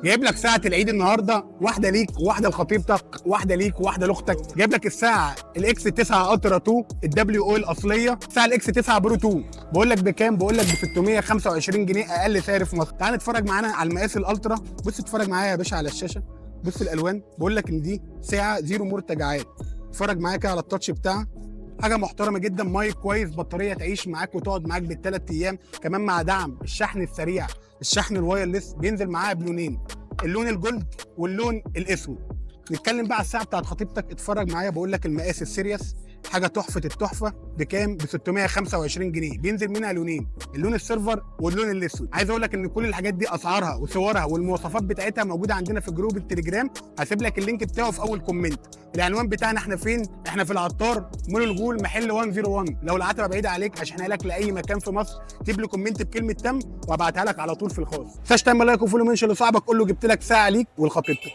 جايب لك ساعة العيد النهارده، واحدة ليك وواحدة لخطيبتك، واحدة ليك وواحدة لاختك. جايب لك الساعة الاكس 9 الترا 2 الدبليو او الاصلية، الساعة الاكس 9 برو 2. بقول لك بكام؟ بقول لك ب 625 جنيه اقل سعر في مصر. تعال نتفرج معانا على المقاس الالترا. بص اتفرج معايا يا باشا على الشاشة، بص الالوان. بقول لك ان دي ساعة زيرو مرتجعات. اتفرج معايا كده على التاتش بتاعها، حاجه محترمه جدا. مايك كويس، بطاريه تعيش معاك وتقعد معاك بالثلاث ايام كمان، مع دعم الشحن السريع. الشحن الوايرلس بينزل معاها بلونين، اللون الجولد واللون الاسود. نتكلم بقى على الساعه بتاعت خطيبتك. اتفرج معايا، بقول لك المقاس السيريس، حاجه تحفه التحفه. بكام؟ ب 625 جنيه. بينزل منها لونين، اللون السيلفر واللون الاسود. عايز اقول لك ان كل الحاجات دي اسعارها وصورها والمواصفات بتاعتها موجوده عندنا في جروب التليجرام. هسيب لك اللينك بتاعه في اول كومنت. العنوان بتاعنا احنا فين؟ احنا في العطار مول الغول محل 101. لو العتبه بعيده عليك اشحنها لك لاي مكان في مصر، سيب لي كومنت بكلمه تم وابعتها لك على طول في الخاص. ما تنساش تعمل لايك وفولو منشن لصاحبك، قول له جبت لك ساعه ليك ولخطيبتك.